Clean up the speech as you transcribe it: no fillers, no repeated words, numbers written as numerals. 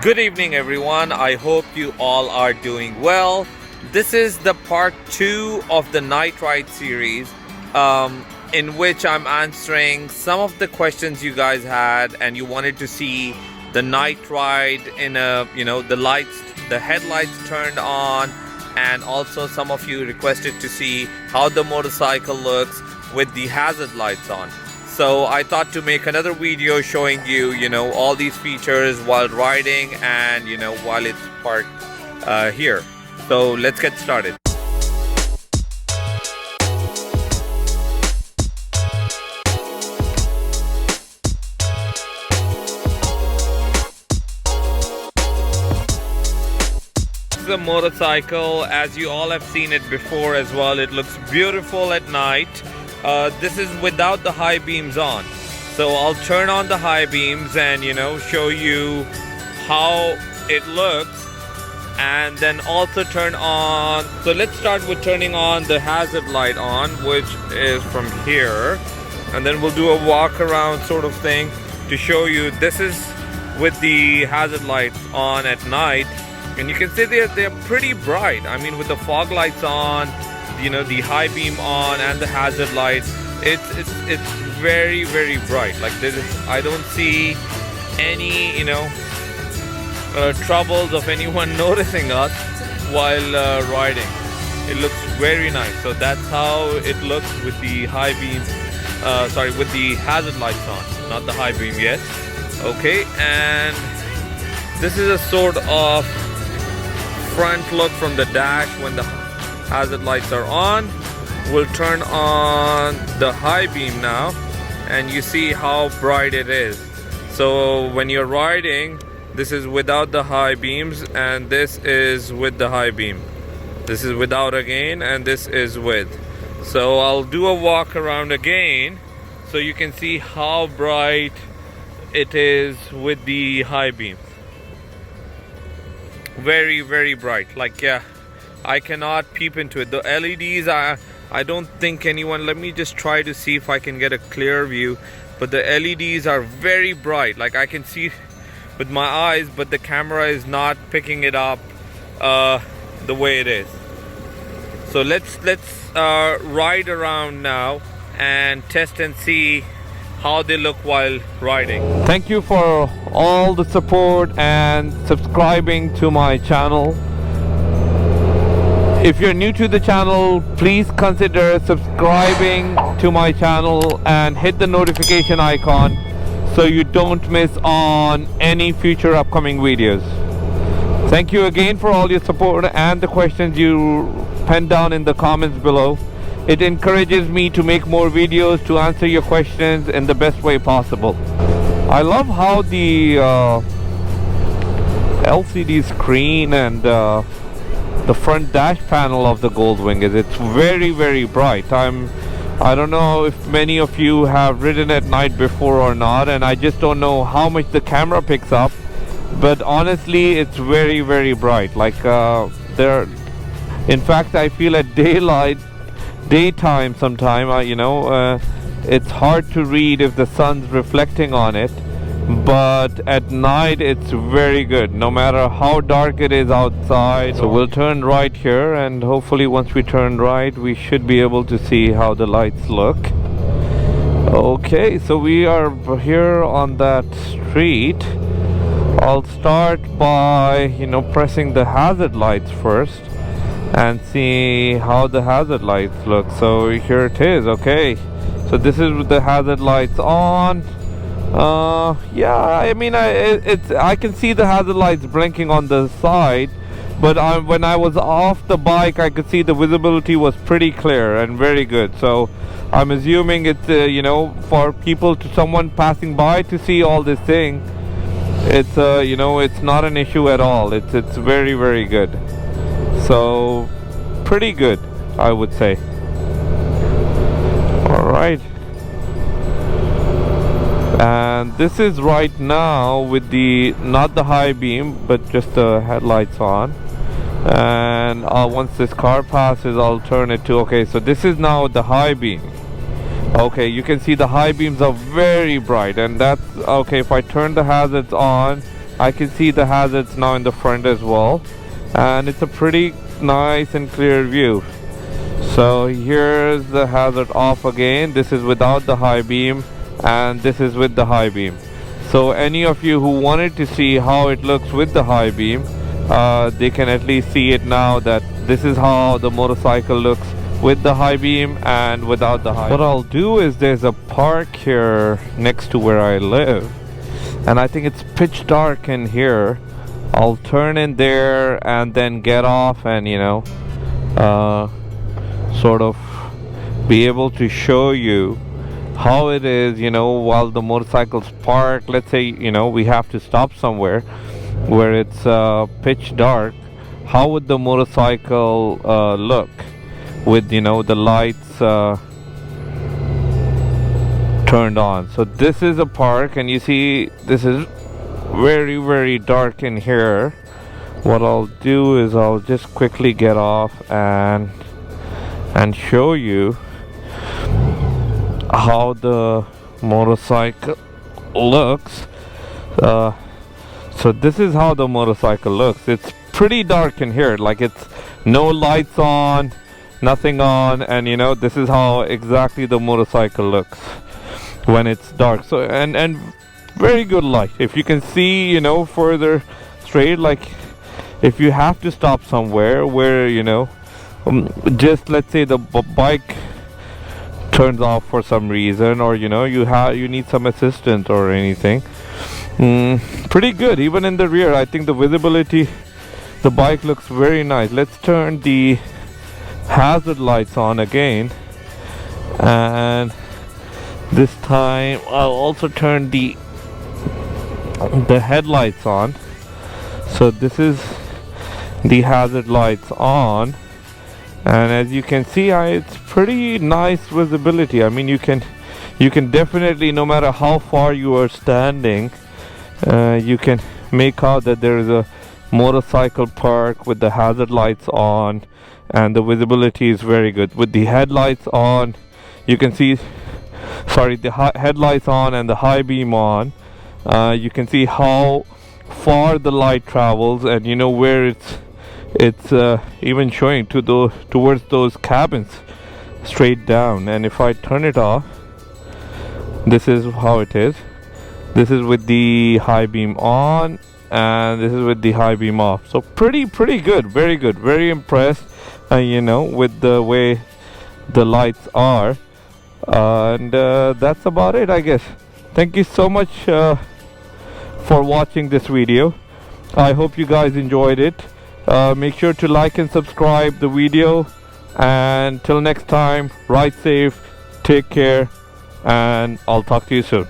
Good evening everyone, I hope you all are doing well. This is the part 2 of the night ride series in which I'm answering some of the questions you guys had and you wanted to see the night ride in a, the headlights turned on, and also some of you requested to see how the motorcycle looks with the hazard lights on. So I thought to make another video showing you, all these features while riding and, while it's parked here. So let's get started. The motorcycle, as you all have seen it before as well, it looks beautiful at night. This is without the high beams on, so I'll turn on the high beams and show you how it looks, and then also turn on. So let's start with turning on the hazard light on, which is from here, and then we'll do a walk around sort of thing to show you. This is with the hazard lights on at night, and you can see they're pretty bright. I mean, with the fog lights on, the high beam on, and the hazard light, it's very, very bright. Like I don't see any troubles of anyone noticing us while riding. It looks very nice. So that's how it looks with the high beam, with the hazard lights on, not the high beam yet. Okay, and this is a sort of front look from the dash when the hazard lights are on. We'll turn on the high beam now, and you see how bright it is. So when you're riding, this is without the high beams, and this is with the high beam. This is without again, and this is with. So I'll do a walk around again so you can see how bright it is with the high beam. Very, very bright. Like, yeah, I cannot peep into it. The LEDs I don't think anyone, let me just try to see if I can get a clear view, but the LEDs are very bright. Like, I can see with my eyes, but the camera is not picking it up the way it is. So let's ride around now and test and see how they look while riding. Thank you for all the support and subscribing to my channel. If you're new to the channel, please consider subscribing to my channel and hit the notification icon so you don't miss on any future upcoming videos. Thank you again for all your support and the questions you penned down in the comments below. It encourages me to make more videos to answer your questions in the best way possible. I love how the LCD screen and the front dash panel of the GoldWing is. It's very, very bright. I don't know if many of you have ridden at night before or not, and I just don't know how much the camera picks up, but honestly it's very, very bright. Like in fact, I feel at daytime sometime, it's hard to read if the sun's reflecting on it, but at night it's very good no matter how dark it is outside. So we'll turn right here, and hopefully once we turn right we should be able to see how the lights look. Okay, so we are here on that street. I'll start by pressing the hazard lights first and see how the hazard lights look. So here it is. Okay, so this is with the hazard lights on. Yeah, I mean, I can see the hazard lights blinking on the side, but when I was off the bike I could see the visibility was pretty clear and very good. So I'm assuming it's for someone passing by to see all this thing, it's it's not an issue at all. It's very, very good. So pretty good, I would say. All right, and this is right now with not the high beam but just the headlights on, and once this car passes I'll turn it to. Okay, so this is now the high beam. Okay, you can see the high beams are very bright, and that's okay. If I turn the hazards on, I can see the hazards now in the front as well, and it's a pretty nice and clear view. So here's the hazard off again. This is without the high beam, and this is with the high beam. So any of you who wanted to see how it looks with the high beam, they can at least see it now, that this is how the motorcycle looks with the high beam and without the high beam. What I'll do is, there's a park here next to where I live, and I think it's pitch dark in here. I'll turn in there and then get off and, you know, sort of be able to show you how it is, you know, while the motorcycle's parked. Let's say, you know, we have to stop somewhere where it's pitch dark. How would the motorcycle look with, you know, the lights turned on? So this is a park, and you see this is very, very dark in here. What I'll do is I'll just quickly get off and show you how the motorcycle looks. So this is how the motorcycle looks. It's pretty dark in here, like it's no lights on, nothing on, and you know, this is how exactly the motorcycle looks when it's dark. So and very good light. If you can see, you know, further straight, like if you have to stop somewhere where, you know, just let's say the bike turns off for some reason, or you know, you need some assistance or anything, pretty good. Even in the rear, I think the visibility, the bike looks very nice. Let's turn the hazard lights on again, and this time I'll also turn the headlights on. So this is the hazard lights on, and as you can see, it's pretty nice visibility. I mean, you can definitely, no matter how far you are standing, you can make out that there is a motorcycle park with the hazard lights on, and the visibility is very good. With the headlights on, you can see, sorry, the headlights on and the high beam on, you can see how far the light travels, and you know where it's even showing towards those cabins straight down. And if I turn it off, this is how it is. This is with the high beam on, and this is with the high beam off. So pretty good, very good, very impressed, you know, with the way the lights are. And that's about it, I guess. Thank you so much for watching this video. I hope you guys enjoyed it. Make sure to like and subscribe the video, and till next time, ride safe, take care, and I'll talk to you soon.